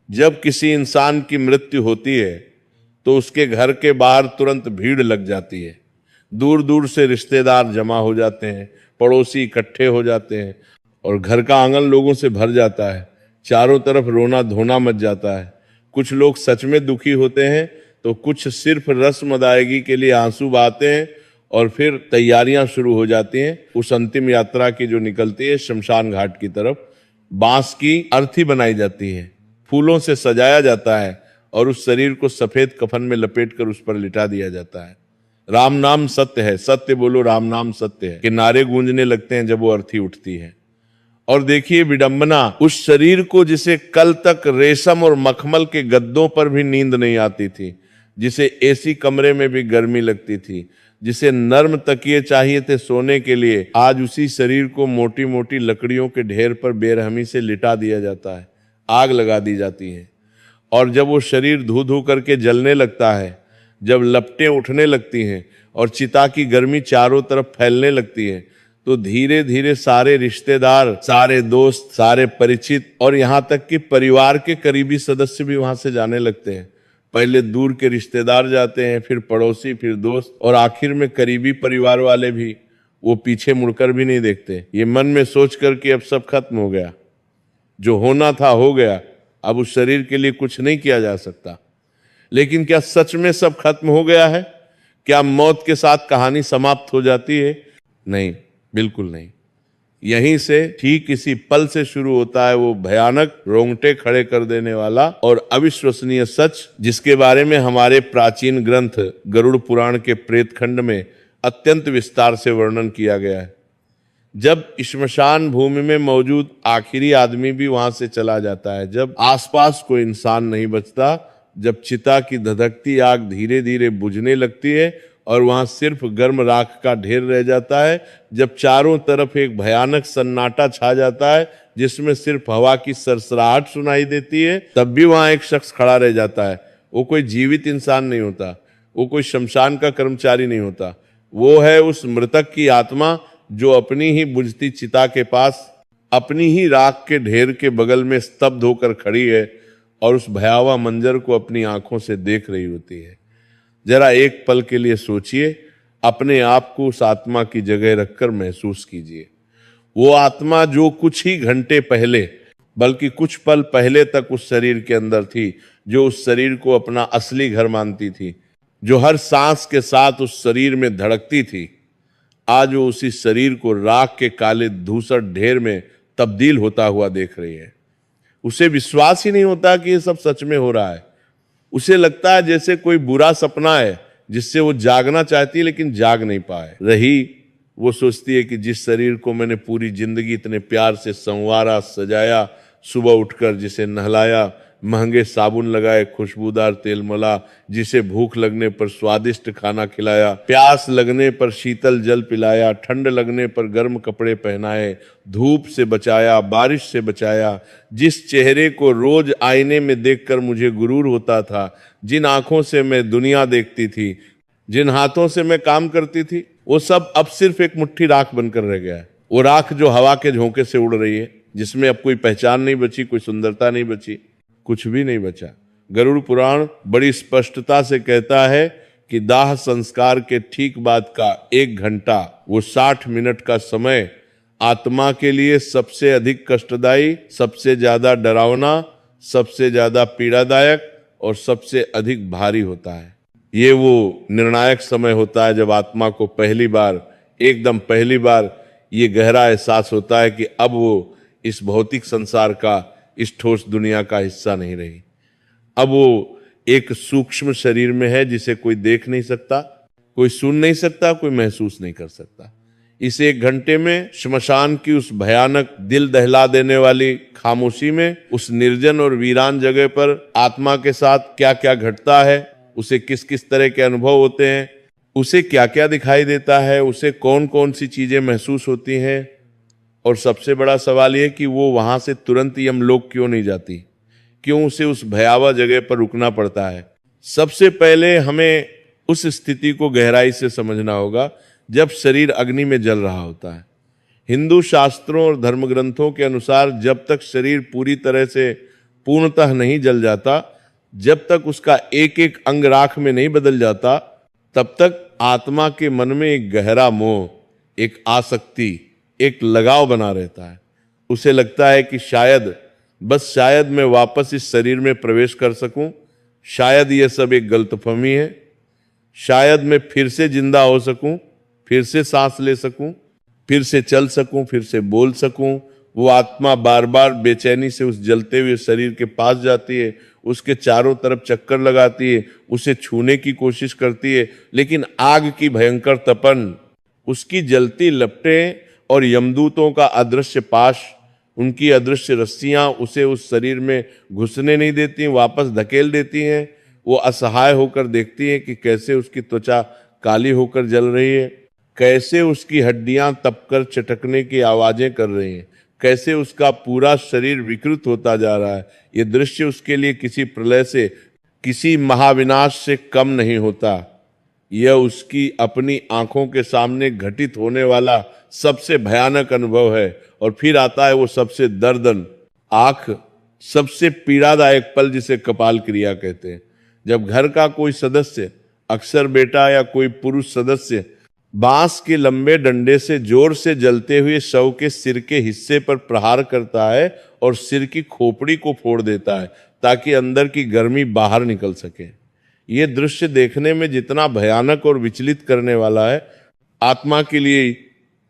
जब किसी इंसान की मृत्यु होती है तो उसके घर के बाहर तुरंत भीड़ लग जाती है। दूर दूर से रिश्तेदार जमा हो जाते हैं, पड़ोसी इकट्ठे हो जाते हैं और घर का आंगन लोगों से भर जाता है। चारों तरफ रोना धोना मच जाता है। कुछ लोग सच में दुखी होते हैं तो कुछ सिर्फ रस्म अदायगी के लिए आंसू बहाते हैं और फिर तैयारियां शुरू हो जाती हैं उस अंतिम यात्रा की जो निकलती है शमशान घाट की तरफ। बांस की अर्थी बनाई जाती है, फूलों से सजाया जाता है और उस शरीर को सफेद कफन में लपेटकर उस पर लिटा दिया जाता है। राम नाम सत्य है, सत्य बोलो राम नाम सत्य है, कि नारे गूंजने लगते हैं जब वो अर्थी उठती है। और देखिए विडंबना, उस शरीर को जिसे कल तक रेशम और मखमल के गद्दों पर भी नींद नहीं आती थी, जिसे एसी कमरे में भी गर्मी लगती थी, जिसे नर्म तकिए चाहिए थे सोने के लिए, आज उसी शरीर को मोटी मोटी लकड़ियों के ढेर पर बेरहमी से लिटा दिया जाता है, आग लगा दी जाती है। और जब वो शरीर धू धू करके जलने लगता है, जब लपटें उठने लगती हैं और चिता की गर्मी चारों तरफ फैलने लगती है, तो धीरे धीरे सारे रिश्तेदार, सारे दोस्त, सारे परिचित और यहाँ तक कि परिवार के करीबी सदस्य भी वहां से जाने लगते हैं। पहले दूर के रिश्तेदार जाते हैं, फिर पड़ोसी, फिर दोस्त और आखिर में करीबी परिवार वाले भी। वो पीछे मुड़कर भी नहीं देखते, ये मन में सोच कर कि अब सब खत्म हो गया, जो होना था हो गया, अब उस शरीर के लिए कुछ नहीं किया जा सकता। लेकिन क्या सच में सब खत्म हो गया है? क्या मौत के साथ कहानी समाप्त हो जाती है? नहीं, बिल्कुल नहीं। यहीं से ठीक इसी पल से शुरू होता है वो भयानक, रोंगटे खड़े कर देने वाला और अविश्वसनीय सच, जिसके बारे में हमारे प्राचीन ग्रंथ गरुड़ पुराण के प्रेतखंड में अत्यंत विस्तार से वर्णन किया गया है। जब श्मशान भूमि में मौजूद आखिरी आदमी भी वहां से चला जाता है, जब आसपास कोई इंसान नहीं बचता, जब चिता की धधकती आग धीरे धीरे बुझने लगती है और वहां सिर्फ गर्म राख का ढेर रह जाता है, जब चारों तरफ एक भयानक सन्नाटा छा जाता है जिसमें सिर्फ हवा की सरसराहट सुनाई देती है, तब भी वहां एक शख्स खड़ा रह जाता है। वो कोई जीवित इंसान नहीं होता, वो कोई शमशान का कर्मचारी नहीं होता, वो है उस मृतक की आत्मा जो अपनी ही बुझती चिता के पास, अपनी ही राख के ढेर के बगल में स्तब्ध होकर खड़ी है और उस भयावह मंजर को अपनी आंखों से देख रही होती है। जरा एक पल के लिए सोचिए, अपने आप को उस आत्मा की जगह रखकर महसूस कीजिए। वो आत्मा जो कुछ ही घंटे पहले, बल्कि कुछ पल पहले तक उस शरीर के अंदर थी, जो उस शरीर को अपना असली घर मानती थी, जो हर सांस के साथ उस शरीर में धड़कती थी, आज वो उसी शरीर को राख के काले धूसर ढेर में तब्दील होता हुआ देख रही है। उसे विश्वास ही नहीं होता कि ये सब सच में हो रहा है। उसे लगता है जैसे कोई बुरा सपना है जिससे वो जागना चाहती है लेकिन जाग नहीं पाए रही। वो सोचती है कि जिस शरीर को मैंने पूरी जिंदगी इतने प्यार से संवारा, सजाया, सुबह उठकर जिसे नहलाया, महंगे साबुन लगाए, खुशबूदार तेल मला, जिसे भूख लगने पर स्वादिष्ट खाना खिलाया, प्यास लगने पर शीतल जल पिलाया, ठंड लगने पर गर्म कपड़े पहनाए, धूप से बचाया, बारिश से बचाया, जिस चेहरे को रोज आईने में देखकर मुझे गुरूर होता था, जिन आंखों से मैं दुनिया देखती थी, जिन हाथों से मैं काम करती थी, वो सब अब सिर्फ एक मुट्ठी राख बनकर रह गया है। वो राख जो हवा के झोंके से उड़ रही है, जिसमें अब कोई पहचान नहीं बची, कोई सुंदरता नहीं बची, कुछ भी नहीं बचा। गरुड़ पुराण बड़ी स्पष्टता से कहता है कि दाह संस्कार के ठीक बाद का 1 घंटा, वो 60 मिनट का समय आत्मा के लिए सबसे अधिक कष्टदायी, सबसे ज्यादा डरावना, सबसे ज्यादा पीड़ादायक और सबसे अधिक भारी होता है। ये वो निर्णायक समय होता है जब आत्मा को पहली बार, एकदम पहली बार ये गहरा एहसास होता है कि अब वो इस भौतिक संसार का, इस ठोस दुनिया का हिस्सा नहीं रही। अब वो एक सूक्ष्म शरीर में है जिसे कोई देख नहीं सकता, कोई सुन नहीं सकता, कोई महसूस नहीं कर सकता। इस 1 घंटे में श्मशान की उस भयानक, दिल दहला देने वाली खामोशी में, उस निर्जन और वीरान जगह पर आत्मा के साथ क्या क्या घटता है, उसे किस किस तरह के अनुभव होते हैं, उसे क्या क्या दिखाई देता है, उसे कौन कौन सी चीजें महसूस होती हैं, और सबसे बड़ा सवाल यह कि वो वहां से तुरंत यमलोक क्यों नहीं जाती, क्यों उसे उस भयावह जगह पर रुकना पड़ता है। सबसे पहले हमें उस स्थिति को गहराई से समझना होगा जब शरीर अग्नि में जल रहा होता है। हिंदू शास्त्रों और धर्म ग्रंथों के अनुसार जब तक शरीर पूरी तरह से पूर्णतः नहीं जल जाता, जब तक उसका एक एक अंग राख में नहीं बदल जाता, तब तक आत्मा के मन में एक गहरा मोह, एक आसक्ति, एक लगाव बना रहता है। उसे लगता है कि शायद, बस शायद मैं वापस इस शरीर में प्रवेश कर सकूं, शायद यह सब एक गलतफहमी है, शायद मैं फिर से जिंदा हो सकूं, फिर से सांस ले सकूं, फिर से चल सकूं, फिर से बोल सकूं। वो आत्मा बार बार बेचैनी से उस जलते हुए शरीर के पास जाती है, उसके चारों तरफ चक्कर लगाती है, उसे छूने की कोशिश करती है, लेकिन आग की भयंकर तपन, उसकी जलती लपटें और यमदूतों का अदृश्य पाश, उनकी अदृश्य रस्सियां उसे उस शरीर में घुसने नहीं देती, वापस धकेल देती हैं। वो असहाय होकर देखती है कि कैसे उसकी त्वचा काली होकर जल रही है, कैसे उसकी हड्डियां तपकर चटकने की आवाजें कर रही हैं, कैसे उसका पूरा शरीर विकृत होता जा रहा है। ये दृश्य उसके लिए किसी प्रलय से, किसी महाविनाश से कम नहीं होता। यह उसकी अपनी आंखों के सामने घटित होने वाला सबसे भयानक अनुभव है। और फिर आता है वो सबसे दर्दन आंख, सबसे पीड़ादायक पल, जिसे कपाल क्रिया कहते हैं। जब घर का कोई सदस्य, अक्सर बेटा या कोई पुरुष सदस्य, बांस के लंबे डंडे से जोर से जलते हुए शव के सिर के हिस्से पर प्रहार करता है और सिर की खोपड़ी को फोड़ देता है ताकि अंदर की गर्मी बाहर निकल सके। ये दृश्य देखने में जितना भयानक और विचलित करने वाला है, आत्मा के लिए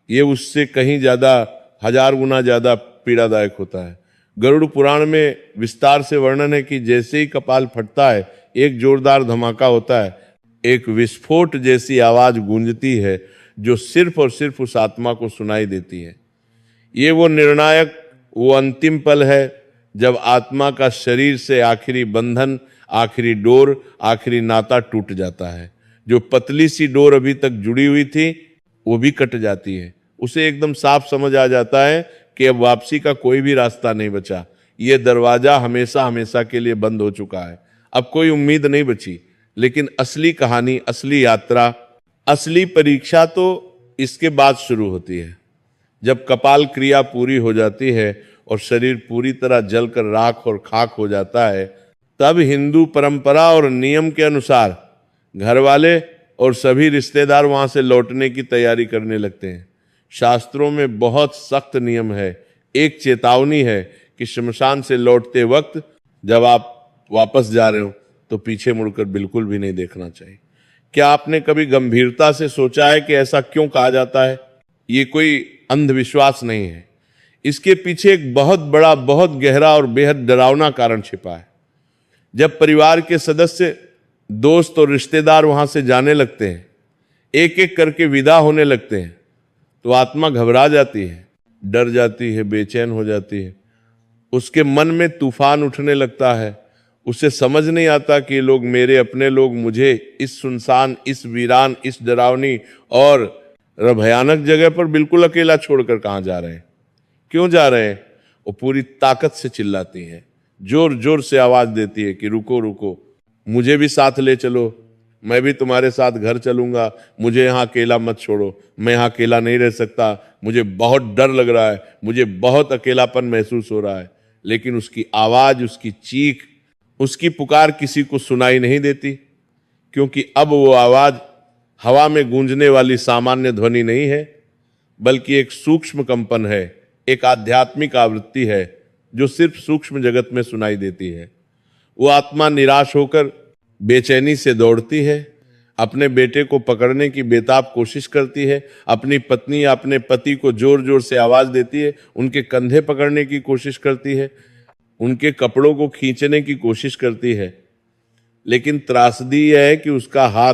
ये उससे कहीं ज्यादा, 1000 गुना ज्यादा पीड़ादायक होता है। गरुड़ पुराण में विस्तार से वर्णन है कि जैसे ही कपाल फटता है, एक जोरदार धमाका होता है, एक विस्फोट जैसी आवाज गूंजती है जो सिर्फ और सिर्फ उस आत्मा को सुनाई देती है। ये वो निर्णायक, वो अंतिम पल है जब आत्मा का शरीर से आखिरी बंधन, आखिरी डोर, आखिरी नाता टूट जाता है। जो पतली सी डोर अभी तक जुड़ी हुई थी वो भी कट जाती है। उसे एकदम साफ समझ आ जाता है कि अब वापसी का कोई भी रास्ता नहीं बचा, ये दरवाजा हमेशा हमेशा के लिए बंद हो चुका है, अब कोई उम्मीद नहीं बची। लेकिन असली कहानी, असली यात्रा, असली परीक्षा तो इसके बाद शुरू होती है। जब कपाल क्रिया पूरी हो जाती है और शरीर पूरी तरह जलकर राख और खाक हो जाता है, तब हिंदू परंपरा और नियम के अनुसार घर वाले और सभी रिश्तेदार वहां से लौटने की तैयारी करने लगते हैं। शास्त्रों में बहुत सख्त नियम है, एक चेतावनी है कि श्मशान से लौटते वक्त जब आप वापस जा रहे हो तो पीछे मुड़कर बिल्कुल भी नहीं देखना चाहिए। क्या आपने कभी गंभीरता से सोचा है कि ऐसा क्यों कहा जाता है? ये कोई अंधविश्वास नहीं है, इसके पीछे एक बहुत बड़ा, बहुत गहरा और बेहद डरावना कारण छिपा है। जब परिवार के सदस्य, दोस्त और रिश्तेदार वहां से जाने लगते हैं, एक एक करके विदा होने लगते हैं, तो आत्मा घबरा जाती है, डर जाती है, बेचैन हो जाती है। उसके मन में तूफान उठने लगता है। उसे समझ नहीं आता कि ये लोग मेरे अपने लोग मुझे इस सुनसान, इस वीरान, इस डरावनी और भयानक जगह पर बिल्कुल अकेला छोड़कर कहाँ जा रहे हैं, क्यों जा रहे हैं। वो पूरी ताकत से चिल्लाती है, जोर जोर से आवाज देती है कि रुको रुको, मुझे भी साथ ले चलो, मैं भी तुम्हारे साथ घर चलूंगा, मुझे यहाँ अकेला मत छोड़ो, मैं यहाँ अकेला नहीं रह सकता, मुझे बहुत डर लग रहा है, मुझे बहुत अकेलापन महसूस हो रहा है। लेकिन उसकी आवाज, उसकी चीख, उसकी पुकार किसी को सुनाई नहीं देती, क्योंकि अब वो आवाज हवा में गूंजने वाली सामान्य ध्वनि नहीं है, बल्कि एक सूक्ष्म कंपन है, एक आध्यात्मिक आवृत्ति है जो सिर्फ सूक्ष्म जगत में सुनाई देती है। वो आत्मा निराश होकर बेचैनी से दौड़ती है, अपने बेटे को पकड़ने की बेताब कोशिश करती है, अपनी पत्नी या अपने पति को जोर जोर से आवाज देती है, उनके कंधे पकड़ने की कोशिश करती है, उनके कपड़ों को खींचने की कोशिश करती है। लेकिन त्रासदी यह है कि उसका हाथ,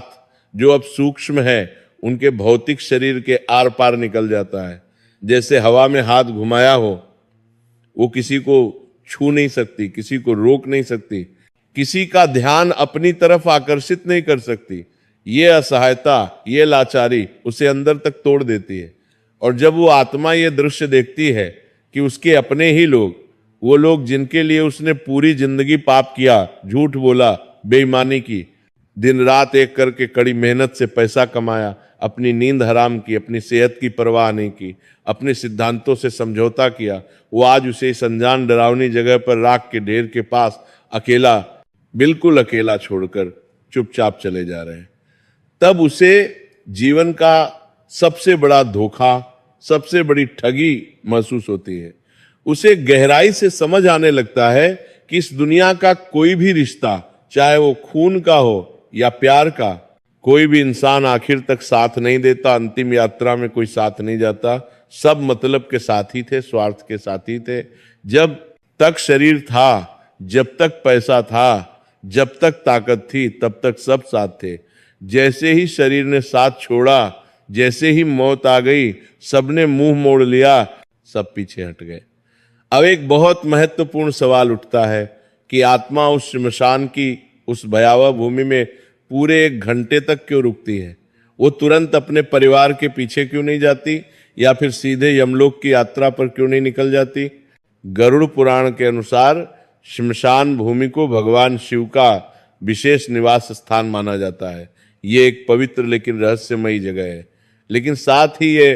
जो अब सूक्ष्म है, उनके भौतिक शरीर के आर पार निकल जाता है। जैसे हवा में हाथ घुमाया हो, वो किसी को छू नहीं सकती, किसी को रोक नहीं सकती, किसी का ध्यान अपनी तरफ आकर्षित नहीं कर सकती। ये असहायता, ये लाचारी उसे अंदर तक तोड़ देती है। और जब वो आत्मा ये दृश्य देखती है कि उसके अपने ही लोग, वो लोग जिनके लिए उसने पूरी जिंदगी पाप किया, झूठ बोला, बेईमानी की, दिन रात एक करके कड़ी मेहनत से पैसा कमाया, अपनी नींद हराम की, अपनी सेहत की परवाह नहीं की, अपने सिद्धांतों से समझौता किया, वो आज उसे इस अनजान डरावनी जगह पर राख के ढेर के पास अकेला, बिल्कुल अकेला छोड़कर चुपचाप चले जा रहे हैं। तब उसे जीवन का सबसे बड़ा धोखा, सबसे बड़ी ठगी महसूस होती है। उसे गहराई से समझ आने लगता है कि इस दुनिया का कोई भी रिश्ता, चाहे वो खून का हो या प्यार का, कोई भी इंसान आखिर तक साथ नहीं देता, अंतिम यात्रा में कोई साथ नहीं जाता। सब मतलब के साथी थे, स्वार्थ के साथी थे। जब तक शरीर था, जब तक पैसा था, जब तक ताकत थी, तब तक सब साथ थे। जैसे ही शरीर ने साथ छोड़ा, जैसे ही मौत आ गई, सबने मुंह मोड़ लिया, सब पीछे हट गए। अब एक बहुत महत्वपूर्ण सवाल उठता है कि आत्मा उस श्मशान की, उस भयावह भूमि में पूरे 1 घंटे तक क्यों रुकती है? वो तुरंत अपने परिवार के पीछे क्यों नहीं जाती, या फिर सीधे यमलोक की यात्रा पर क्यों नहीं निकल जाती? गरुड़ पुराण के अनुसार श्मशान भूमि को भगवान शिव का विशेष निवास स्थान माना जाता है। ये एक पवित्र लेकिन रहस्यमयी जगह है। लेकिन साथ ही ये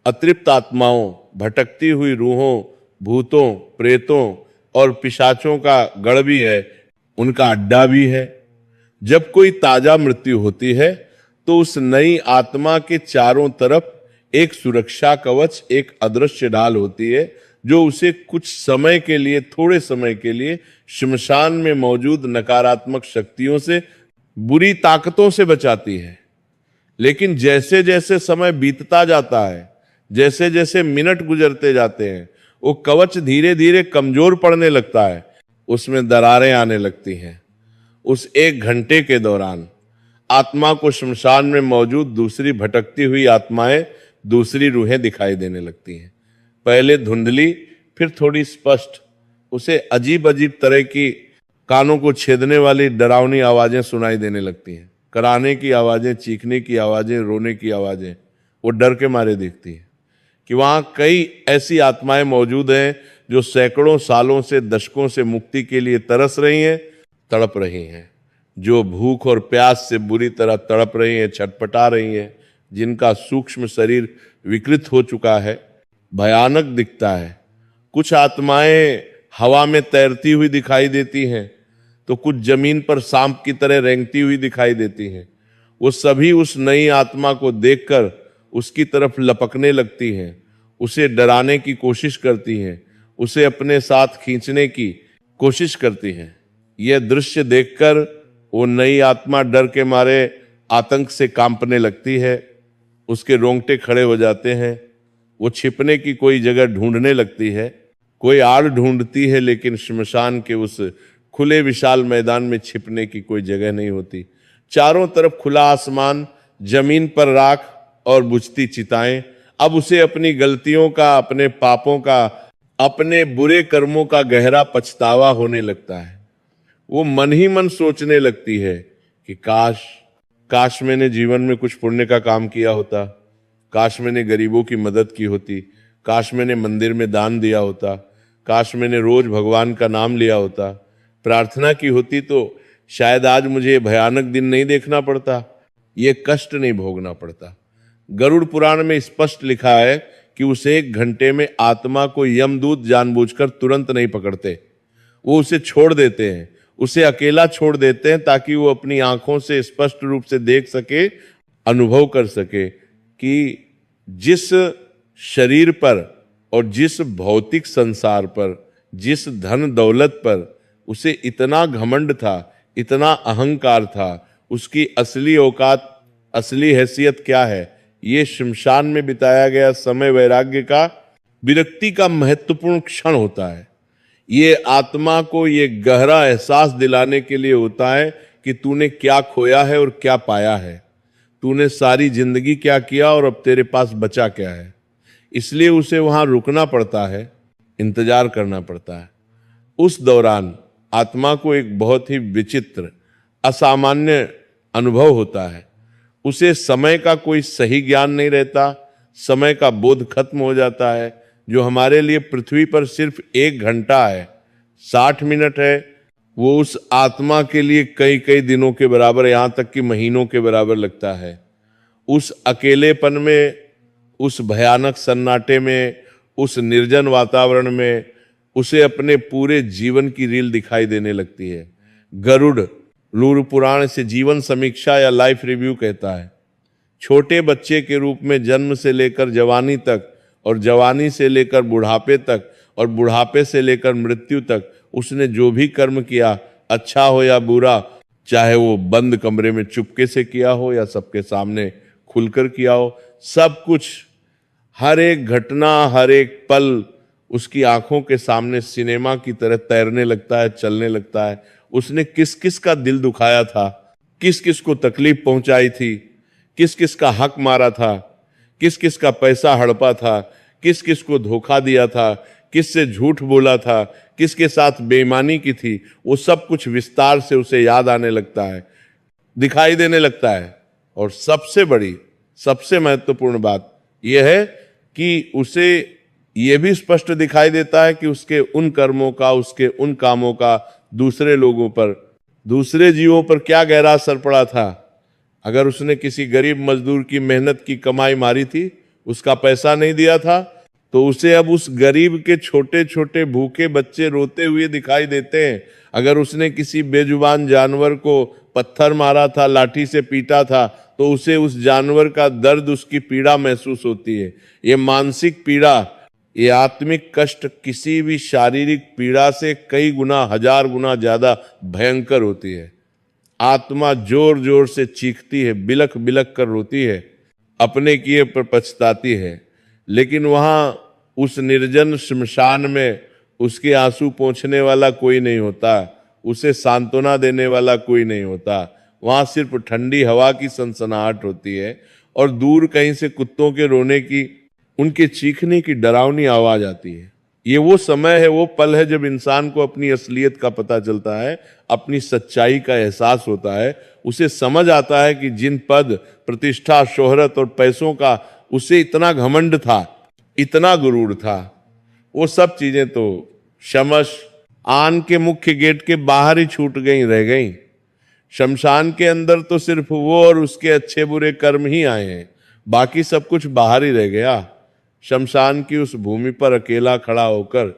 अतृप्त आत्माओं, भटकती हुई रूहों, भूतों, प्रेतों और पिशाचों का गढ़ भी है, उनका अड्डा भी है। जब कोई ताजा मृत्यु होती है तो उस नई आत्मा के चारों तरफ एक सुरक्षा कवच, एक अदृश्य ढाल होती है, जो उसे कुछ समय के लिए, थोड़े समय के लिए श्मशान में मौजूद नकारात्मक शक्तियों से, बुरी ताकतों से बचाती है। लेकिन जैसे जैसे समय बीतता जाता है, जैसे जैसे मिनट गुजरते जाते हैं, वो कवच धीरे धीरे कमजोर पड़ने लगता है, उसमें दरारें आने लगती हैं। उस 1 घंटे के दौरान आत्मा को श्मशान में मौजूद दूसरी भटकती हुई आत्माएं, दूसरी रूहें दिखाई देने लगती हैं। पहले धुंधली, फिर थोड़ी स्पष्ट। उसे अजीब अजीब तरह की, कानों को छेदने वाली डरावनी आवाजें सुनाई देने लगती हैं। कराहने की आवाजें, चीखने की आवाजें, रोने की आवाजें। वो डर के मारे देखती है कि वहां कई ऐसी आत्माएं मौजूद हैं जो सैकड़ों सालों से, दशकों से मुक्ति के लिए तरस रही हैं, तड़प रही हैं, जो भूख और प्यास से बुरी तरह तड़प रही हैं, छटपटा रही हैं, जिनका सूक्ष्म शरीर विकृत हो चुका है, भयानक दिखता है। कुछ आत्माएं हवा में तैरती हुई दिखाई देती हैं, तो कुछ जमीन पर सांप की तरह रेंगती हुई दिखाई देती हैं। वो सभी उस नई आत्मा को देखकर उसकी तरफ लपकने लगती हैं, उसे डराने की कोशिश करती हैं, उसे अपने साथ खींचने की कोशिश करती हैं। यह दृश्य देखकर वो नई आत्मा डर के मारे आतंक से कांपने लगती है, उसके रोंगटे खड़े हो जाते हैं। वो छिपने की कोई जगह ढूंढने लगती है, कोई आड़ ढूंढती है, लेकिन श्मशान के उस खुले विशाल मैदान में छिपने की कोई जगह नहीं होती। चारों तरफ खुला आसमान, जमीन पर राख और बुझती चिताएं। अब उसे अपनी गलतियों का, अपने पापों का, अपने बुरे कर्मों का गहरा पछतावा होने लगता है। वो मन ही मन सोचने लगती है कि काश मैंने जीवन में कुछ पुण्य का काम किया होता, काश मैंने गरीबों की मदद की होती, काश मैंने मंदिर में दान दिया होता, काश मैंने रोज भगवान का नाम लिया होता, प्रार्थना की होती, तो शायद आज मुझे भयानक दिन नहीं देखना पड़ता, ये कष्ट नहीं भोगना पड़ता। गरुड़ पुराण में स्पष्ट लिखा है कि उस 1 घंटे में आत्मा को यमदूत जानबूझकर तुरंत नहीं पकड़ते, वो उसे छोड़ देते हैं, उसे अकेला छोड़ देते हैं, ताकि वो अपनी आंखों से स्पष्ट रूप से देख सके, अनुभव कर सके कि जिस शरीर पर और जिस भौतिक संसार पर, जिस धन दौलत पर उसे इतना घमंड था, इतना अहंकार था, उसकी असली औकात, असली हैसियत क्या है। ये श्मशान में बिताया गया समय वैराग्य का, विरक्ति का महत्वपूर्ण क्षण होता है। ये आत्मा को ये गहरा एहसास दिलाने के लिए होता है कि तूने क्या खोया है और क्या पाया है, तूने सारी जिंदगी क्या किया और अब तेरे पास बचा क्या है। इसलिए उसे वहां रुकना पड़ता है, इंतजार करना पड़ता है। उस दौरान आत्मा को एक बहुत ही विचित्र, असामान्य अनुभव होता है। उसे समय का कोई सही ज्ञान नहीं रहता, समय का बोध खत्म हो जाता है। जो हमारे लिए पृथ्वी पर सिर्फ 1 घंटा है, 60 मिनट है, वो उस आत्मा के लिए कई कई दिनों के बराबर, यहां तक कि महीनों के बराबर लगता है। उस अकेलेपन में, उस भयानक सन्नाटे में, उस निर्जन वातावरण में उसे अपने पूरे जीवन की रील दिखाई देने लगती है। गरुड़ लूर पुराण से जीवन समीक्षा या लाइफ रिव्यू कहता है, छोटे बच्चे के रूप में जन्म से लेकर जवानी तक, और जवानी से लेकर बुढ़ापे तक, और बुढ़ापे से लेकर मृत्यु तक उसने जो भी कर्म किया, अच्छा हो या बुरा, चाहे वो बंद कमरे में चुपके से किया हो या सबके सामने खुलकर किया हो, सब कुछ, हर एक घटना, हर एक पल उसकी आंखों के सामने सिनेमा की तरह तैरने लगता है, चलने लगता है। उसने किस किस का दिल दुखाया था, किस किस को तकलीफ पहुंचाई थी, किस किस का हक मारा था, किस किस का पैसा हड़पा था, किस किस को धोखा दिया था, किस से झूठ बोला था, किसके साथ बेईमानी की थी, वो सब कुछ विस्तार से उसे याद आने लगता है, दिखाई देने लगता है। और सबसे बड़ी, सबसे महत्वपूर्ण बात यह है कि उसे यह भी स्पष्ट दिखाई देता है कि उसके उन कर्मों का, उसके उन कामों का दूसरे लोगों पर, दूसरे जीवों पर क्या गहरा असर पड़ा था। अगर उसने किसी गरीब मजदूर की मेहनत की कमाई मारी थी, उसका पैसा नहीं दिया था, तो उसे अब उस गरीब के छोटे छोटे भूखे बच्चे रोते हुए दिखाई देते हैं। अगर उसने किसी बेजुबान जानवर को पत्थर मारा था, लाठी से पीटा था, तो उसे उस जानवर का दर्द, उसकी पीड़ा महसूस होती है। ये मानसिक पीड़ा, ये आत्मिक कष्ट किसी भी शारीरिक पीड़ा से कई गुना, हजार गुना ज्यादा भयंकर होती है। आत्मा जोर जोर से चीखती है, बिलख बिलख कर रोती है, अपने किए पर पछताती है। लेकिन वहां उस निर्जन श्मशान में उसके आंसू पोंछने वाला कोई नहीं होता, उसे सांत्वना देने वाला कोई नहीं होता। वहां सिर्फ ठंडी हवा की सनसनाहट होती है और दूर कहीं से कुत्तों के रोने की, उनके चीखने की डरावनी आवाज आती है। ये वो समय है, वो पल है जब इंसान को अपनी असलियत का पता चलता है, अपनी सच्चाई का एहसास होता है। उसे समझ आता है कि जिन पद, प्रतिष्ठा, शोहरत और पैसों का उसे इतना घमंड था, इतना गुरूर था, वो सब चीजें तो शमश आन के मुख्य गेट के बाहर ही छूट गई, रह गई। शमशान के अंदर तो सिर्फ वो और उसके अच्छे बुरे कर्म ही आए हैं, बाकी सब कुछ बाहर ही रह गया। शमशान की उस भूमि पर अकेला खड़ा होकर,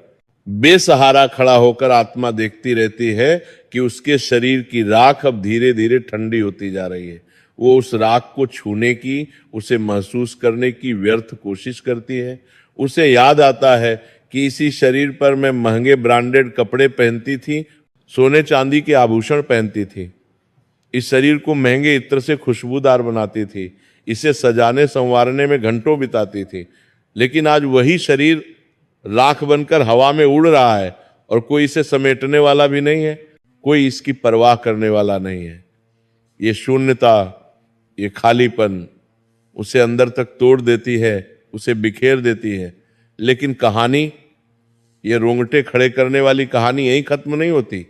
बेसहारा खड़ा होकर आत्मा देखती रहती है कि उसके शरीर की राख अब धीरे धीरे ठंडी होती जा रही है। वो उस राख को छूने की, उसे महसूस करने की व्यर्थ कोशिश करती है। उसे याद आता है कि इसी शरीर पर मैं महंगे ब्रांडेड कपड़े पहनती थी, सोने चांदी के आभूषण पहनती थी, इस शरीर को महंगे इत्र से खुशबूदार बनाती थी, इसे सजाने संवारने में घंटों बिताती थी। लेकिन आज वही शरीर राख बनकर हवा में उड़ रहा है और कोई इसे समेटने वाला भी नहीं है, कोई इसकी परवाह करने वाला नहीं है। ये शून्यता, ये खालीपन उसे अंदर तक तोड़ देती है, उसे बिखेर देती है। लेकिन कहानी, ये रोंगटे खड़े करने वाली कहानी यहीं खत्म नहीं होती।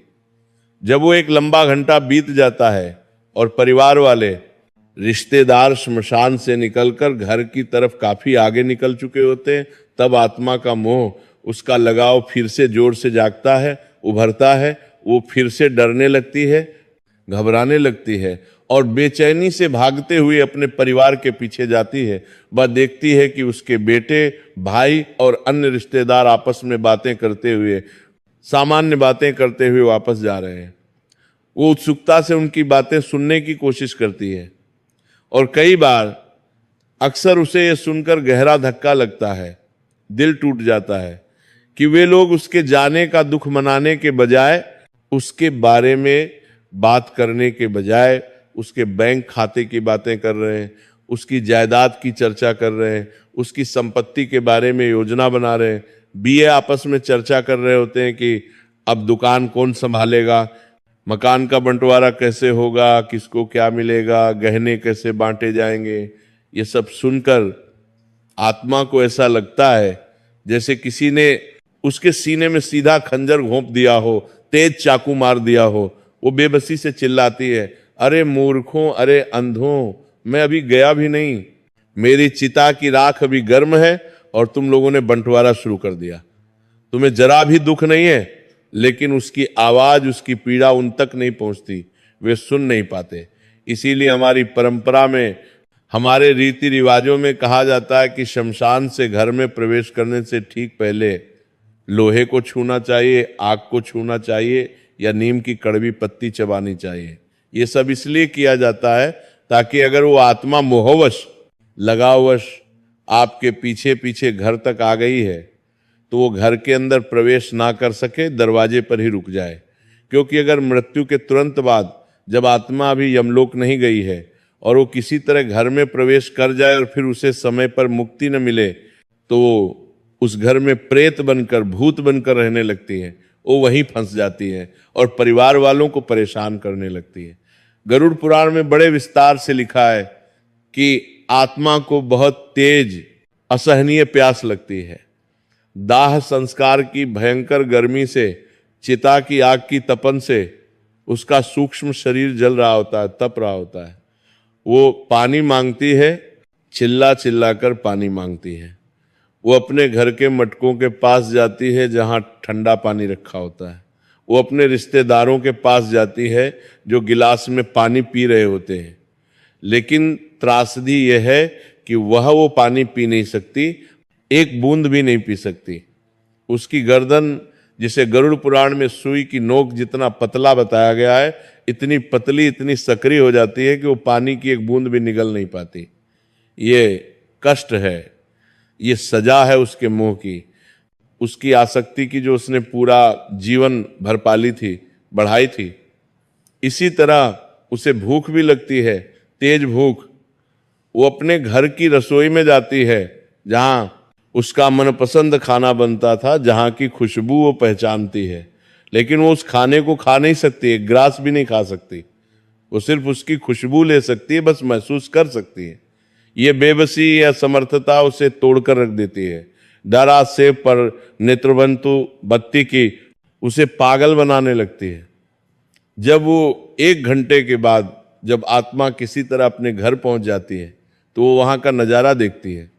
जब वो एक लंबा घंटा बीत जाता है और परिवार वाले, रिश्तेदार श्मशान से निकलकर घर की तरफ काफी आगे निकल चुके होते हैं, तब आत्मा का मोह, उसका लगाव फिर से जोर से जागता है, उभरता है। वो फिर से डरने लगती है, घबराने लगती है और बेचैनी से भागते हुए अपने परिवार के पीछे जाती है। वह देखती है कि उसके बेटे, भाई और अन्य रिश्तेदार आपस में बातें करते हुए, सामान्य बातें करते हुए वापस जा रहे हैं। वो उत्सुकता से उनकी बातें सुनने की कोशिश करती है और कई बार अक्सर उसे यह सुनकर गहरा धक्का लगता है, दिल टूट जाता है कि वे लोग उसके जाने का दुख मनाने के बजाय, उसके बारे में बात करने के बजाय उसके बैंक खाते की बातें कर रहे हैं, उसकी जायदाद की चर्चा कर रहे हैं, उसकी संपत्ति के बारे में योजना बना रहे हैं। बीए आपस में चर्चा कर रहे होते हैं कि अब दुकान कौन संभालेगा, मकान का बंटवारा कैसे होगा, किसको क्या मिलेगा, गहने कैसे बांटे जाएंगे। ये सब सुनकर आत्मा को ऐसा लगता है जैसे किसी ने उसके सीने में सीधा खंजर घोंप दिया हो, तेज चाकू मार दिया हो। वो बेबसी से चिल्लाती है, अरे मूर्खों, अरे अंधों, मैं अभी गया भी नहीं, मेरी चिता की राख अभी गर्म है और तुम लोगों ने बंटवारा शुरू कर दिया। तुम्हें जरा भी दुख नहीं है, लेकिन उसकी आवाज, उसकी पीड़ा उन तक नहीं पहुंचती, वे सुन नहीं पाते। इसीलिए हमारी परंपरा में, हमारे रीति रिवाजों में कहा जाता है कि शमशान से घर में प्रवेश करने से ठीक पहले लोहे को छूना चाहिए, आग को छूना चाहिए, या नीम की कड़वी पत्ती चबानी चाहिए। ये सब इसलिए किया जाता है ताकि अगर वो आत्मा मोहवश, लगावश आपके पीछे पीछे घर तक आ गई है तो वो घर के अंदर प्रवेश ना कर सके, दरवाजे पर ही रुक जाए। क्योंकि अगर मृत्यु के तुरंत बाद जब आत्मा अभी यमलोक नहीं गई है और वो किसी तरह घर में प्रवेश कर जाए और फिर उसे समय पर मुक्ति न मिले, तो उस घर में प्रेत बनकर, भूत बनकर रहने लगती है, वो वहीं फंस जाती है और परिवार वालों को परेशान करने लगती है। गरुड़ पुराण में बड़े विस्तार से लिखा है कि आत्मा को बहुत तेज असहनीय प्यास लगती है। दाह संस्कार की भयंकर गर्मी से, चिता की आग की तपन से उसका सूक्ष्म शरीर जल रहा होता है, तप रहा होता है। वो पानी मांगती है, चिल्ला चिल्ला कर पानी मांगती है। वो अपने घर के मटकों के पास जाती है जहां ठंडा पानी रखा होता है। वो अपने रिश्तेदारों के पास जाती है जो गिलास में पानी पी रहे होते हैं, लेकिन त्रासदी यह है कि वह वो पानी पी नहीं सकती, एक बूंद भी नहीं पी सकती। उसकी गर्दन, जिसे गरुड़ पुराण में सुई की नोक जितना पतला बताया गया है, इतनी पतली, इतनी सक्रिय हो जाती है कि वो पानी की एक बूंद भी निगल नहीं पाती। ये कष्ट है, ये सजा है उसके मोह की, उसकी आसक्ति की, जो उसने पूरा जीवन भर पाली थी, बढ़ाई थी। इसी तरह उसे भूख भी लगती है, तेज भूख। वो अपने घर की रसोई में जाती है जहां उसका मनपसंद खाना बनता था, जहां की खुशबू वो पहचानती है, लेकिन वो उस खाने को खा नहीं सकती, एक ग्रास भी नहीं खा सकती। वो सिर्फ उसकी खुशबू ले सकती है, बस महसूस कर सकती है। ये बेबसी या समर्थता उसे तोड़कर रख देती है। डरा सेब पर नेत्रबंतु बत्ती की उसे पागल बनाने लगती है। जब वो 1 घंटे के बाद जब आत्मा किसी तरह अपने घर पहुंच जाती है तो वो वहां का नजारा देखती है।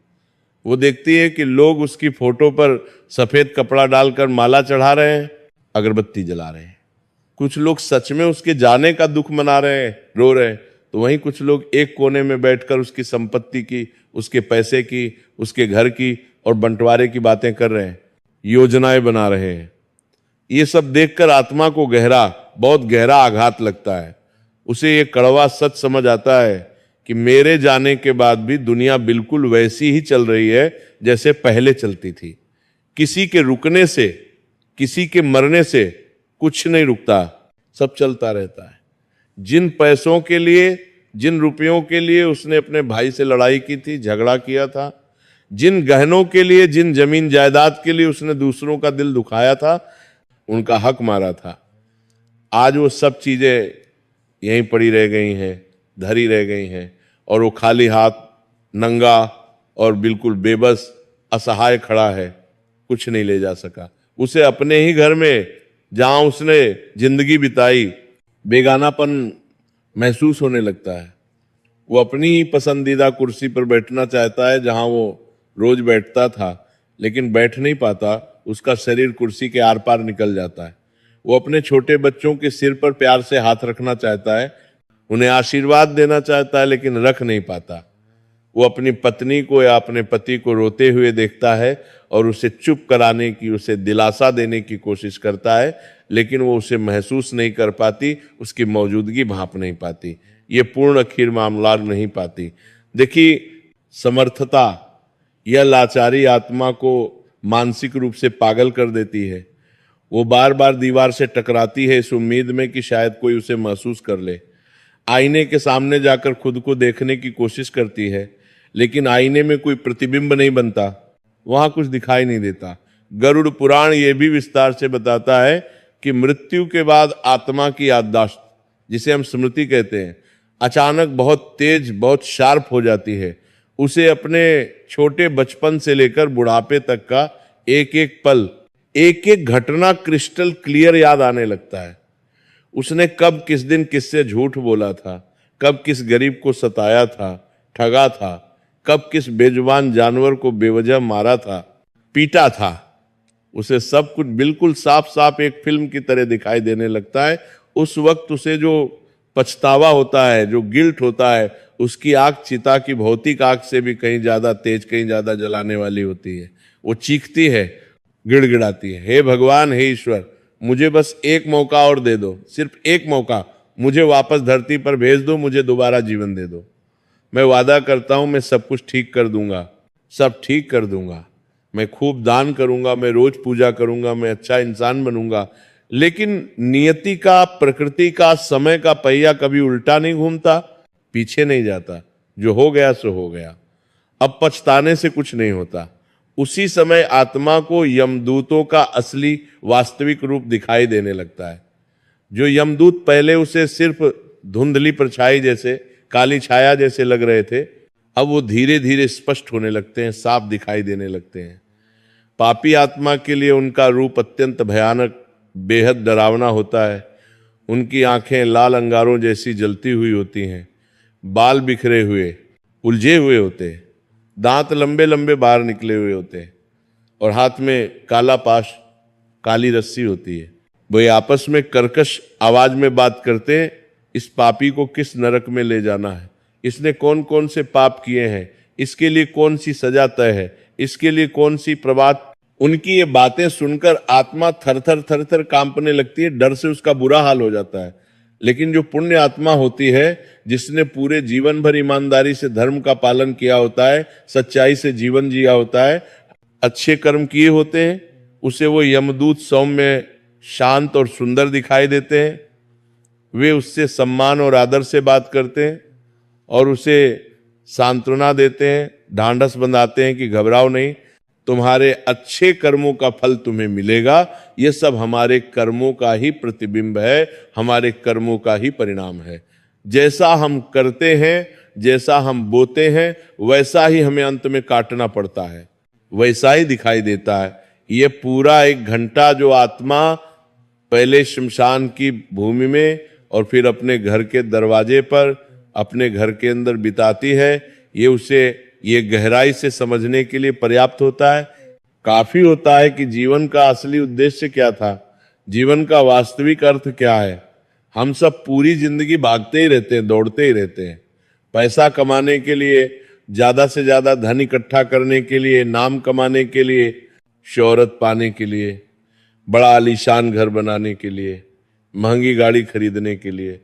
वो देखती है कि लोग उसकी फोटो पर सफेद कपड़ा डालकर माला चढ़ा रहे हैं, अगरबत्ती जला रहे हैं। कुछ लोग सच में उसके जाने का दुख मना रहे हैं, रो रहे हैं, तो वहीं कुछ लोग एक कोने में बैठकर उसकी संपत्ति की, उसके पैसे की, उसके घर की और बंटवारे की बातें कर रहे हैं, योजनाएं बना रहे हैं। ये सब देखकर आत्मा को बहुत गहरा आघात लगता है। उसे ये कड़वा सच समझ आता है कि मेरे जाने के बाद भी दुनिया बिल्कुल वैसी ही चल रही है जैसे पहले चलती थी। किसी के रुकने से, किसी के मरने से कुछ नहीं रुकता, सब चलता रहता है। जिन पैसों के लिए, जिन रुपयों के लिए उसने अपने भाई से लड़ाई की थी, झगड़ा किया था, जिन गहनों के लिए, जिन जमीन जायदाद के लिए उसने दूसरों का दिल दुखाया था, उनका हक मारा था, आज वो सब चीजें यहीं पड़ी रह गई हैं, धरी रह गई हैं, और वो खाली हाथ, नंगा और बिल्कुल बेबस, असहाय खड़ा है, कुछ नहीं ले जा सका। उसे अपने ही घर में, जहां उसने जिंदगी बिताई, बेगानापन महसूस होने लगता है। वो अपनी ही पसंदीदा कुर्सी पर बैठना चाहता है जहां वो रोज बैठता था, लेकिन बैठ नहीं पाता, उसका शरीर कुर्सी के आर पार निकल जाता है। वो अपने छोटे बच्चों के सिर पर प्यार से हाथ रखना चाहता है, उन्हें आशीर्वाद देना चाहता है, लेकिन रख नहीं पाता। वो अपनी पत्नी को या अपने पति को रोते हुए देखता है और उसे चुप कराने की, उसे दिलासा देने की कोशिश करता है, लेकिन वो उसे महसूस नहीं कर पाती, उसकी मौजूदगी भांप नहीं पाती, ये पूर्ण खीर मामला नहीं पाती। देखिए, समर्थता यह लाचारी आत्मा को मानसिक रूप से पागल कर देती है। वो बार बार दीवार से टकराती है इस उम्मीद में कि शायद कोई उसे महसूस कर ले। आईने के सामने जाकर खुद को देखने की कोशिश करती है, लेकिन आईने में कोई प्रतिबिंब नहीं बनता, वहां कुछ दिखाई नहीं देता। गरुड़ पुराण ये भी विस्तार से बताता है कि मृत्यु के बाद आत्मा की याददाश्त, जिसे हम स्मृति कहते हैं, अचानक बहुत तेज, बहुत शार्प हो जाती है। उसे अपने छोटे बचपन से लेकर बुढ़ापे तक का एक एक पल, एक एक घटना क्रिस्टल क्लियर याद आने लगता है। उसने कब किस दिन किससे झूठ बोला था, कब किस गरीब को सताया था, ठगा था, कब किस बेजुबान जानवर को बेवजह मारा था, पीटा था। उसे सब कुछ बिल्कुल साफ साफ एक फिल्म की तरह दिखाई देने लगता है। उस वक्त उसे जो पछतावा होता है, जो गिल्ट होता है, उसकी आग चिता की भौतिक आग से भी कहीं ज्यादा तेज, कहीं ज्यादा जलाने वाली होती है। वो चीखती है, गिड़गिड़ाती है, हे भगवान, हे ईश्वर, मुझे बस एक मौका और दे दो, सिर्फ एक मौका, मुझे वापस धरती पर भेज दो, मुझे दोबारा जीवन दे दो। मैं वादा करता हूं मैं सब कुछ ठीक कर दूंगा, सब ठीक कर दूंगा, मैं खूब दान करूंगा, मैं रोज पूजा करूंगा, मैं अच्छा इंसान बनूंगा। लेकिन नियति का, प्रकृति का, समय का पहिया कभी उल्टा नहीं घूमता, पीछे नहीं जाता। जो हो गया सो हो गया, अब पछताने से कुछ नहीं होता। उसी समय आत्मा को यमदूतों का असली वास्तविक रूप दिखाई देने लगता है। जो यमदूत पहले उसे सिर्फ धुंधली परछाई जैसे, काली छाया जैसे लग रहे थे, अब वो धीरे धीरे स्पष्ट होने लगते हैं, साफ दिखाई देने लगते हैं। पापी आत्मा के लिए उनका रूप अत्यंत भयानक, बेहद डरावना होता है। उनकी आंखें लाल अंगारों जैसी जलती हुई होती हैं, बाल बिखरे हुए, उलझे हुए होते हैं, दांत लंबे लंबे बाहर निकले हुए होते हैं, और हाथ में काला पाश, काली रस्सी होती है। वो आपस में कर्कश आवाज में बात करते हैं, इस पापी को किस नरक में ले जाना है, इसने कौन कौन से पाप किए हैं, इसके लिए कौन सी सजा तय है, इसके लिए कौन सी प्रभात। उनकी ये बातें सुनकर आत्मा थर थर थर थर कांपने लगती है, डर से उसका बुरा हाल हो जाता है। लेकिन जो पुण्य आत्मा होती है, जिसने पूरे जीवन भर ईमानदारी से धर्म का पालन किया होता है, सच्चाई से जीवन जिया होता है, अच्छे कर्म किए होते हैं, उसे वो यमदूत सौम्य, शांत और सुंदर दिखाई देते हैं। वे उससे सम्मान और आदर से बात करते हैं और उसे सांत्वना देते हैं, ढांढस बंधाते हैं कि घबराओ नहीं, तुम्हारे अच्छे कर्मों का फल तुम्हें मिलेगा। ये सब हमारे कर्मों का ही प्रतिबिंब है, हमारे कर्मों का ही परिणाम है। जैसा हम करते हैं, जैसा हम बोते हैं, वैसा ही हमें अंत में काटना पड़ता है, वैसा ही दिखाई देता है। ये पूरा 1 घंटा जो आत्मा पहले शमशान की भूमि में और फिर अपने घर के दरवाजे पर, अपने घर के अंदर बिताती है, ये उसे ये गहराई से समझने के लिए पर्याप्त होता है, काफी होता है कि जीवन का असली उद्देश्य क्या था, जीवन का वास्तविक अर्थ क्या है। हम सब पूरी जिंदगी भागते ही रहते हैं, दौड़ते ही रहते हैं, पैसा कमाने के लिए, ज्यादा से ज्यादा धन इकट्ठा करने के लिए, नाम कमाने के लिए, शोहरत पाने के लिए, बड़ा आलीशान घर बनाने के लिए, महंगी गाड़ी खरीदने के लिए।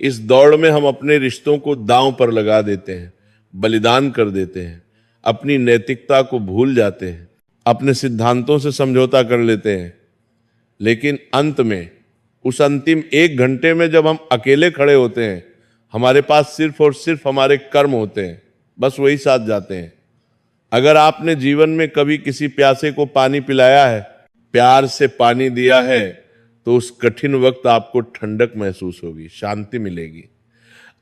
इस दौड़ में हम अपने रिश्तों को दांव पर लगा देते हैं, बलिदान कर देते हैं, अपनी नैतिकता को भूल जाते हैं, अपने सिद्धांतों से समझौता कर लेते हैं। लेकिन अंत में, उस अंतिम 1 घंटे में जब हम अकेले खड़े होते हैं, हमारे पास सिर्फ और सिर्फ हमारे कर्म होते हैं, बस वही साथ जाते हैं। अगर आपने जीवन में कभी किसी प्यासे को पानी पिलाया है, प्यार से पानी दिया है, तो उस कठिन वक्त आपको ठंडक महसूस होगी, शांति मिलेगी।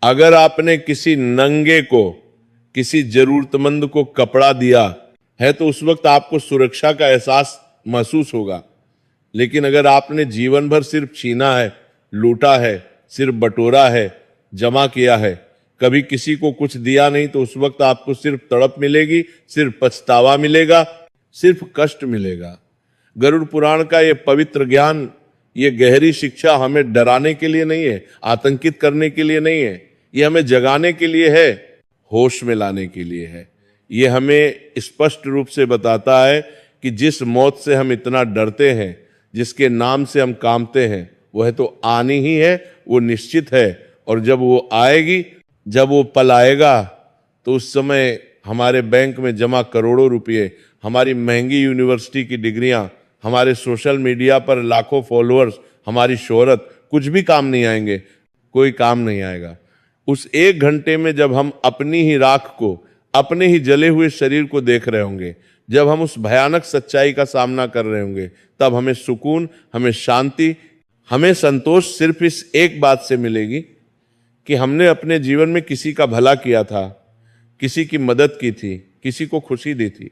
अगर आपने किसी नंगे को, किसी जरूरतमंद को कपड़ा दिया है, तो उस वक्त आपको सुरक्षा का एहसास महसूस होगा। लेकिन अगर आपने जीवन भर सिर्फ छीना है, लूटा है, सिर्फ बटोरा है, जमा किया है, कभी किसी को कुछ दिया नहीं, तो उस वक्त आपको सिर्फ तड़प मिलेगी, सिर्फ पछतावा मिलेगा, सिर्फ कष्ट मिलेगा। गरुड़ पुराण का ये पवित्र ज्ञान, ये गहरी शिक्षा हमें डराने के लिए नहीं है, आतंकित करने के लिए नहीं है, ये हमें जगाने के लिए है, होश में लाने के लिए है। ये हमें स्पष्ट रूप से बताता है कि जिस मौत से हम इतना डरते हैं, जिसके नाम से हम कांपते हैं, वह तो आनी ही है, वो निश्चित है। और जब वो आएगी, जब वो पल आएगा, तो उस समय हमारे बैंक में जमा करोड़ों रुपये, हमारी महंगी यूनिवर्सिटी की डिग्रियां, हमारे सोशल मीडिया पर लाखों फॉलोअर्स, हमारी शोहरत, कुछ भी काम नहीं आएंगे, कोई काम नहीं आएगा। उस 1 घंटे में जब हम अपनी ही राख को, अपने ही जले हुए शरीर को देख रहे होंगे, जब हम उस भयानक सच्चाई का सामना कर रहे होंगे, तब हमें सुकून, हमें शांति, हमें संतोष सिर्फ इस एक बात से मिलेगी कि हमने अपने जीवन में किसी का भला किया था, किसी की मदद की थी, किसी को खुशी दी थी।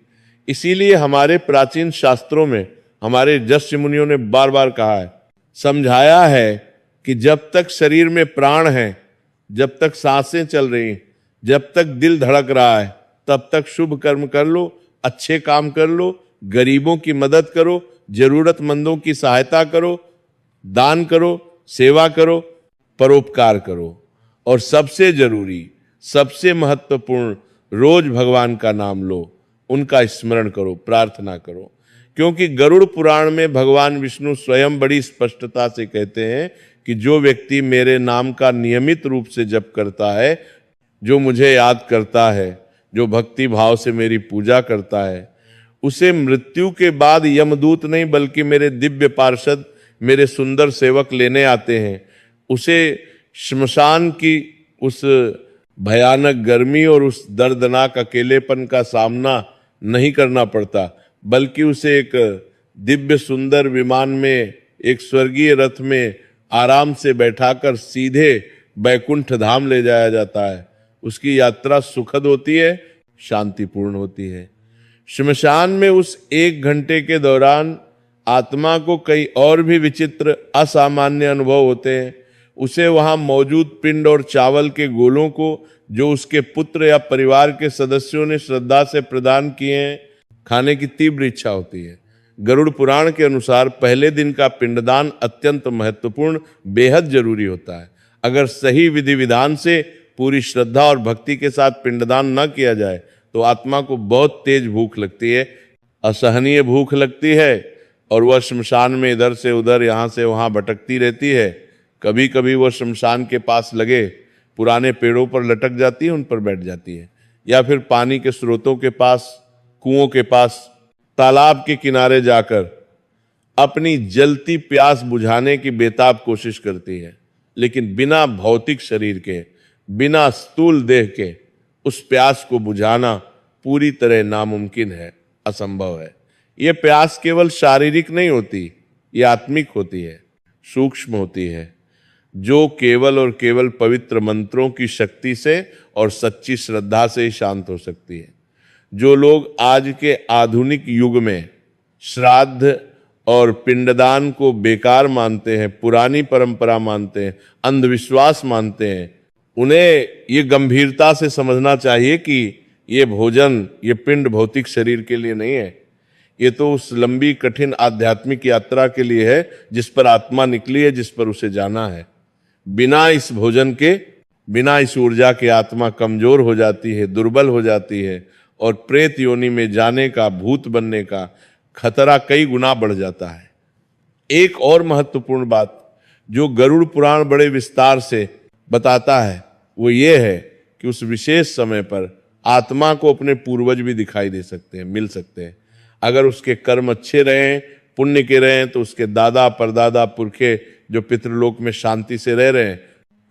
इसीलिए हमारे प्राचीन शास्त्रों में हमारे ऋषि मुनियों ने बार बार कहा है, समझाया है कि जब तक शरीर में प्राण है, जब तक सांसें चल रही, जब तक दिल धड़क रहा है, तब तक शुभ कर्म कर लो, अच्छे काम कर लो, गरीबों की मदद करो, जरूरतमंदों की सहायता करो, दान करो, सेवा करो, परोपकार करो, और सबसे जरूरी, सबसे महत्वपूर्ण, रोज भगवान का नाम लो, उनका स्मरण करो, प्रार्थना करो। क्योंकि गरुड़ पुराण में भगवान विष्णु स्वयं बड़ी स्पष्टता से कहते हैं कि जो व्यक्ति मेरे नाम का नियमित रूप से जप करता है, जो मुझे याद करता है, जो भक्ति भाव से मेरी पूजा करता है, उसे मृत्यु के बाद यमदूत नहीं बल्कि मेरे दिव्य पार्षद, मेरे सुंदर सेवक लेने आते हैं। उसे श्मशान की उस भयानक गर्मी और उस दर्दनाक अकेलेपन का सामना नहीं करना पड़ता, बल्कि उसे एक दिव्य सुंदर विमान में, एक स्वर्गीय रथ में आराम से बैठाकर सीधे बैकुंठ धाम ले जाया जाता है। उसकी यात्रा सुखद होती है, शांतिपूर्ण होती है। श्मशान में उस 1 घंटे के दौरान आत्मा को कई और भी विचित्र असामान्य अनुभव होते हैं। उसे वहां मौजूद पिंड और चावल के गोलों को जो उसके पुत्र या परिवार के सदस्यों ने श्रद्धा से प्रदान किए हैं, खाने की तीव्र इच्छा होती है। गरुड़ पुराण के अनुसार पहले दिन का पिंडदान अत्यंत महत्वपूर्ण, बेहद जरूरी होता है। अगर सही विधि विधान से पूरी श्रद्धा और भक्ति के साथ पिंडदान न किया जाए तो आत्मा को बहुत तेज भूख लगती है, असहनीय भूख लगती है, और वह शमशान में इधर से उधर, यहाँ से वहाँ भटकती रहती है। कभी कभी वह शमशान के पास लगे पुराने पेड़ों पर लटक जाती है, उन पर बैठ जाती है, या फिर पानी के स्रोतों के पास, कुओं के पास, तालाब के किनारे जाकर अपनी जलती प्यास बुझाने की बेताब कोशिश करती है। लेकिन बिना भौतिक शरीर के, बिना स्थूल देह के उस प्यास को बुझाना पूरी तरह नामुमकिन है, असंभव है। यह प्यास केवल शारीरिक नहीं होती, यह आत्मिक होती है, सूक्ष्म होती है, जो केवल और केवल पवित्र मंत्रों की शक्ति से और सच्ची श्रद्धा से ही शांत हो सकती है। जो लोग आज के आधुनिक युग में श्राद्ध और पिंडदान को बेकार मानते हैं, पुरानी परंपरा मानते हैं, अंधविश्वास मानते हैं, उन्हें ये गंभीरता से समझना चाहिए कि ये भोजन, ये पिंड भौतिक शरीर के लिए नहीं है। ये तो उस लंबी कठिन आध्यात्मिक यात्रा के लिए है जिस पर आत्मा निकली है, जिस पर उसे जाना है। बिना इस भोजन के, बिना इस ऊर्जा के आत्मा कमजोर हो जाती है, दुर्बल हो जाती है, और प्रेत योनि में जाने का, भूत बनने का खतरा कई गुना बढ़ जाता है। एक और महत्वपूर्ण बात जो गरुड़ पुराण बड़े विस्तार से बताता है वो ये है कि उस विशेष समय पर आत्मा को अपने पूर्वज भी दिखाई दे सकते हैं, मिल सकते हैं। अगर उसके कर्म अच्छे रहे, पुण्य के रहे, तो उसके दादा परदादा पुरखे जो पितृलोक में शांति से रह रहे हैं,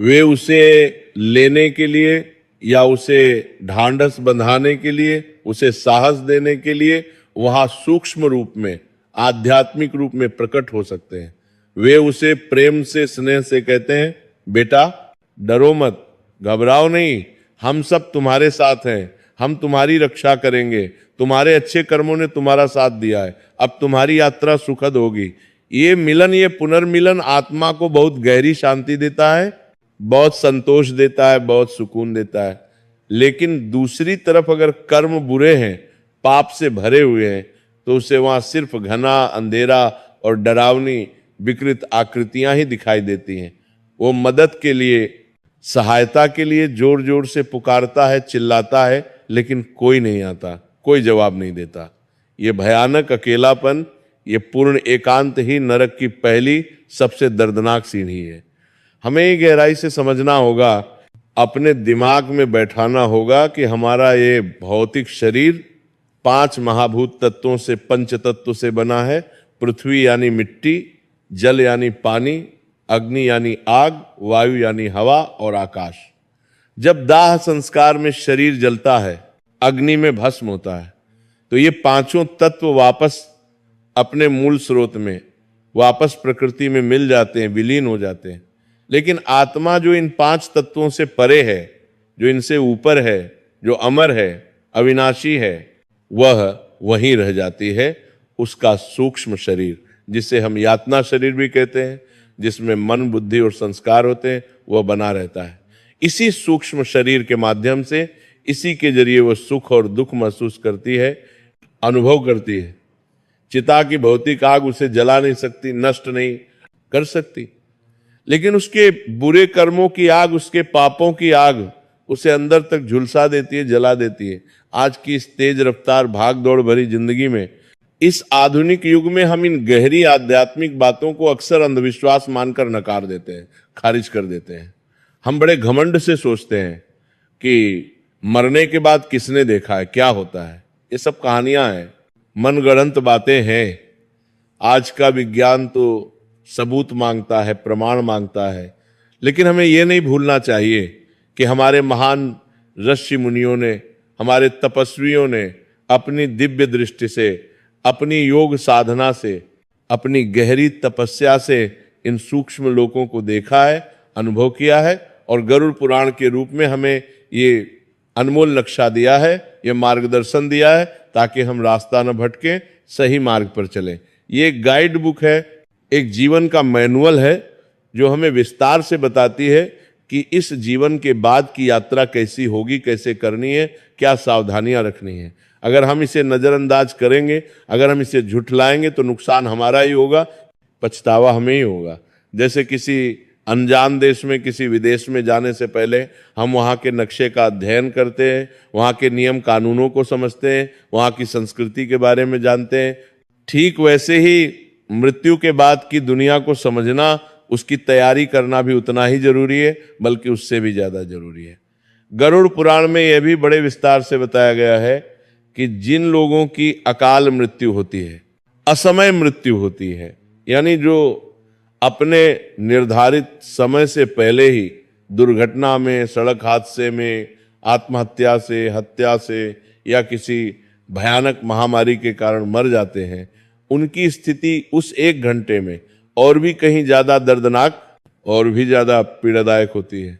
वे उसे लेने के लिए या उसे ढांढस बंधाने के लिए, उसे साहस देने के लिए वहां सूक्ष्म रूप में, आध्यात्मिक रूप में प्रकट हो सकते हैं। वे उसे प्रेम से, स्नेह से कहते हैं, बेटा डरो मत, घबराओ नहीं, हम सब तुम्हारे साथ हैं, हम तुम्हारी रक्षा करेंगे, तुम्हारे अच्छे कर्मों ने तुम्हारा साथ दिया है, अब तुम्हारी यात्रा सुखद होगी। ये मिलन, ये पुनर्मिलन आत्मा को बहुत गहरी शांति देता है, बहुत संतोष देता है, बहुत सुकून देता है। लेकिन दूसरी तरफ अगर कर्म बुरे हैं, पाप से भरे हुए हैं, तो उसे वहां सिर्फ घना अंधेरा और डरावनी विकृत आकृतियां ही दिखाई देती हैं। वो मदद के लिए, सहायता के लिए जोर जोर से पुकारता है, चिल्लाता है, लेकिन कोई नहीं आता, कोई जवाब नहीं देता। ये भयानक अकेलापन, ये पूर्ण एकांत ही नरक की पहली सबसे दर्दनाक सीढ़ी है। हमें ये गहराई से समझना होगा, अपने दिमाग में बैठाना होगा कि हमारा ये भौतिक शरीर 5 महाभूत तत्वों से, पंच तत्व से बना है। पृथ्वी यानी मिट्टी, जल यानी पानी, अग्नि यानी आग, वायु यानी हवा और आकाश। जब दाह संस्कार में शरीर जलता है, अग्नि में भस्म होता है, तो ये पांचों तत्व वापस अपने मूल स्रोत में, वापस प्रकृति में मिल जाते हैं, विलीन हो जाते हैं। लेकिन आत्मा जो इन 5 तत्वों से परे है, जो इनसे ऊपर है, जो अमर है, अविनाशी है, वह वहीं रह जाती है। उसका सूक्ष्म शरीर, जिसे हम यातना शरीर भी कहते हैं, जिसमें मन, बुद्धि और संस्कार होते हैं, वह बना रहता है। इसी सूक्ष्म शरीर के माध्यम से, इसी के जरिए वह सुख और दुख महसूस करती है, अनुभव करती है। चिता की भौतिक आग उसे जला नहीं सकती, नष्ट नहीं कर सकती, लेकिन उसके बुरे कर्मों की आग, उसके पापों की आग उसे अंदर तक झुलसा देती है, जला देती है। आज की इस तेज रफ्तार भाग दौड़ भरी जिंदगी में, इस आधुनिक युग में हम इन गहरी आध्यात्मिक बातों को अक्सर अंधविश्वास मानकर नकार देते हैं, खारिज कर देते हैं। हम बड़े घमंड से सोचते हैं कि मरने के बाद किसने देखा है, क्या होता है। ये सब कहानियां हैं, मनगढ़ंत बातें हैं। आज का विज्ञान तो सबूत मांगता है, प्रमाण मांगता है, लेकिन हमें यह नहीं भूलना चाहिए कि हमारे महान ऋषि मुनियों ने, हमारे तपस्वियों ने अपनी दिव्य दृष्टि से, अपनी योग साधना से, अपनी गहरी तपस्या से इन सूक्ष्म लोकों को देखा है, अनुभव किया है, और गरुड़ पुराण के रूप में हमें ये अनमोल नक्शा दिया है, ये मार्गदर्शन दिया है, ताकि हम रास्ता न भटके, सही मार्ग पर चलें। ये एक गाइड बुक है, एक जीवन का मैनुअल है, जो हमें विस्तार से बताती है कि इस जीवन के बाद की यात्रा कैसी होगी, कैसे करनी है, क्या सावधानियां रखनी है। अगर हम इसे नजरअंदाज करेंगे, अगर हम इसे झुठलाएंगे, तो नुकसान हमारा ही होगा, पछतावा हमें ही होगा। जैसे किसी अनजान देश में, किसी विदेश में जाने से पहले हम वहाँ के नक्शे का अध्ययन करते हैं, वहाँ के नियम कानूनों को समझते हैं, वहाँ की संस्कृति के बारे में जानते हैं। ठीक वैसे ही मृत्यु के बाद की दुनिया को समझना, उसकी तैयारी करना भी उतना ही जरूरी है, बल्कि उससे भी ज्यादा जरूरी है। गरुड़ पुराण में यह भी बड़े विस्तार से बताया गया है कि जिन लोगों की अकाल मृत्यु होती है, असमय मृत्यु होती है, यानी जो अपने निर्धारित समय से पहले ही दुर्घटना में, सड़क हादसे में, आत्महत्या से, हत्या से या किसी भयानक महामारी के कारण मर जाते हैं, उनकी स्थिति उस 1 घंटे में और भी कहीं ज्यादा दर्दनाक और भी ज्यादा पीड़ादायक होती है।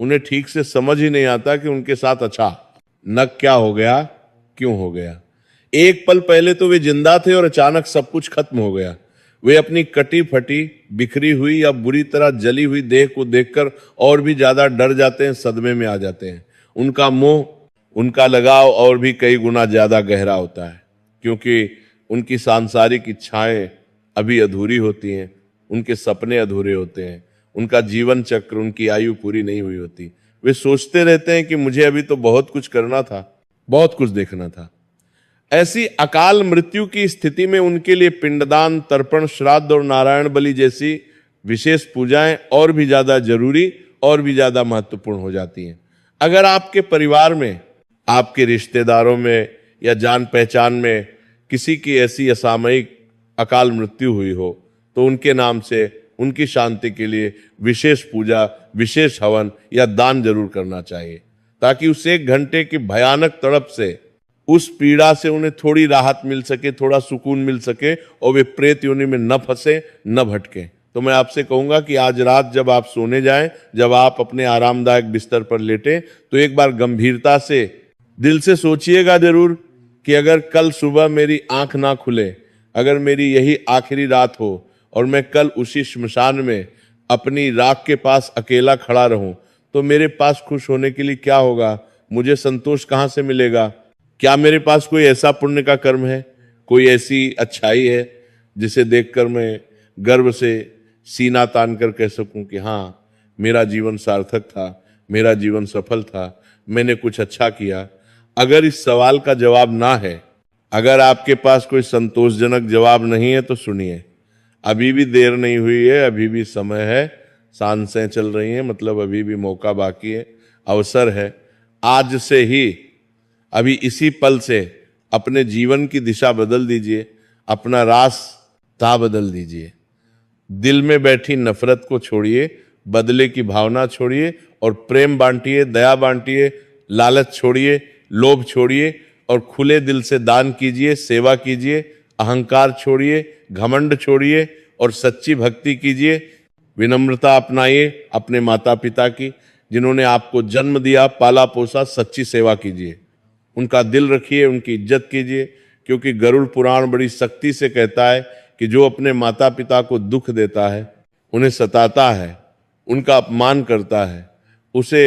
उन्हें ठीक से समझ ही नहीं आता कि उनके साथ अच्छा न क्या हो गया, क्यों हो गया। एक पल पहले तो वे जिंदा थे और अचानक सब कुछ खत्म हो गया। वे अपनी कटी फटी, बिखरी हुई या बुरी तरह जली हुई देह को देखकर और भी ज्यादा डर जाते हैं, सदमे में आ जाते हैं। उनका मोह, उनका लगाव और भी कई गुना ज्यादा गहरा होता है, क्योंकि उनकी सांसारिक इच्छाएं अभी अधूरी होती हैं, उनके सपने अधूरे होते हैं, उनका जीवन चक्र, उनकी आयु पूरी नहीं हुई होती। वे सोचते रहते हैं कि मुझे अभी तो बहुत कुछ करना था, बहुत कुछ देखना था। ऐसी अकाल मृत्यु की स्थिति में उनके लिए पिंडदान, तर्पण, श्राद्ध और नारायण बलि जैसी विशेष पूजाएं और भी ज्यादा जरूरी और भी ज्यादा महत्वपूर्ण हो जाती हैं। अगर आपके परिवार में, आपके रिश्तेदारों में या जान पहचान में किसी की ऐसी असामयिक अकाल मृत्यु हुई हो, तो उनके नाम से, उनकी शांति के लिए विशेष पूजा, विशेष हवन या दान जरूर करना चाहिए, ताकि उस 1 घंटे की भयानक तड़प से, उस पीड़ा से उन्हें थोड़ी राहत मिल सके, थोड़ा सुकून मिल सके और वे प्रेत योनि में न फंसे, न भटके। तो मैं आपसे कहूंगा कि आज रात जब आप सोने जाएं, जब आप अपने आरामदायक बिस्तर पर लेटें, तो एक बार गंभीरता से दिल से सोचिएगा जरूर कि अगर कल सुबह मेरी आंख ना खुले, अगर मेरी यही आखिरी रात हो और मैं कल उसी श्मशान में अपनी राख के पास अकेला खड़ा रहूं, तो मेरे पास खुश होने के लिए क्या होगा, मुझे संतोष कहां से मिलेगा। क्या मेरे पास कोई ऐसा पुण्य का कर्म है, कोई ऐसी अच्छाई है जिसे देखकर मैं गर्व से सीना तान कर कह सकूं कि हाँ, मेरा जीवन सार्थक था, मेरा जीवन सफल था, मैंने कुछ अच्छा किया। अगर इस सवाल का जवाब ना है, अगर आपके पास कोई संतोषजनक जवाब नहीं है, तो सुनिए, अभी भी देर नहीं हुई है, अभी भी समय है, सांसें चल रही हैं, मतलब अभी भी मौका बाकी है, अवसर है। आज से ही, अभी इसी पल से अपने जीवन की दिशा बदल दीजिए, अपना रास्ता बदल दीजिए। दिल में बैठी नफरत को छोड़िए, बदले की भावना छोड़िए और प्रेम बांटिए, दया बांटिए, लालच छोड़िए, लोभ छोड़िए और खुले दिल से दान कीजिए, सेवा कीजिए, अहंकार छोड़िए, घमंड छोड़िए और सच्ची भक्ति कीजिए। विनम्रता अपनाइए अपने माता पिता की, जिन्होंने आपको जन्म दिया, पाला पोसा, सच्ची सेवा कीजिए, उनका दिल रखिए, उनकी इज्जत कीजिए, क्योंकि गरुड़ पुराण बड़ी सख्ती से कहता है कि जो अपने माता पिता को दुख देता है, उन्हें सताता है, उनका अपमान करता है, उसे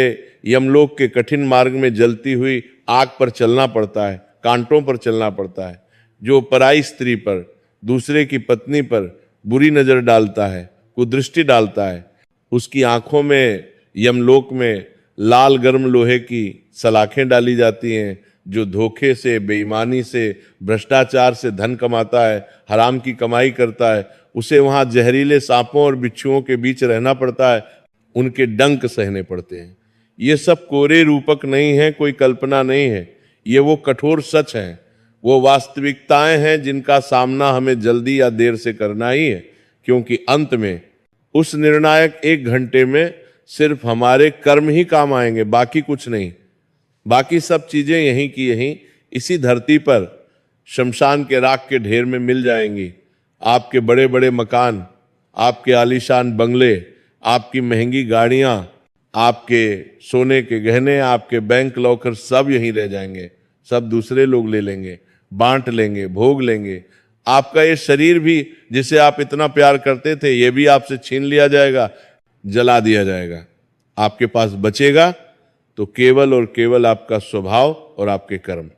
यमलोक के कठिन मार्ग में जलती हुई आग पर चलना पड़ता है, कांटों पर चलना पड़ता है। जो पराई स्त्री पर, दूसरे की पत्नी पर बुरी नजर डालता है, कुदृष्टि डालता है, उसकी आंखों में यमलोक में लाल गर्म लोहे की सलाखें डाली जाती हैं। जो धोखे से, बेईमानी से, भ्रष्टाचार से धन कमाता है, हराम की कमाई करता है, उसे वहां जहरीले सांपों और बिच्छुओं के बीच रहना पड़ता है, उनके डंक सहने पड़ते हैं। ये सब कोरे रूपक नहीं है, कोई कल्पना नहीं है, ये वो कठोर सच है, वो वास्तविकताएं हैं जिनका सामना हमें जल्दी या देर से करना ही है, क्योंकि अंत में उस निर्णायक 1 घंटे में सिर्फ हमारे कर्म ही काम आएंगे, बाकी कुछ नहीं। बाकी सब चीजें यहीं की यहीं इसी धरती पर शमशान के राख के ढेर में मिल जाएंगी। आपके बड़े बड़े मकान, आपके आलीशान बंगले, आपकी महंगी गाड़ियां, आपके सोने के गहने, आपके बैंक लॉकर सब यहीं रह जाएंगे, सब दूसरे लोग ले लेंगे, बांट लेंगे, भोग लेंगे। आपका ये शरीर भी जिसे आप इतना प्यार करते थे, ये भी आपसे छीन लिया जाएगा, जला दिया जाएगा। आपके पास बचेगा तो केवल और केवल आपका स्वभाव और आपके कर्म।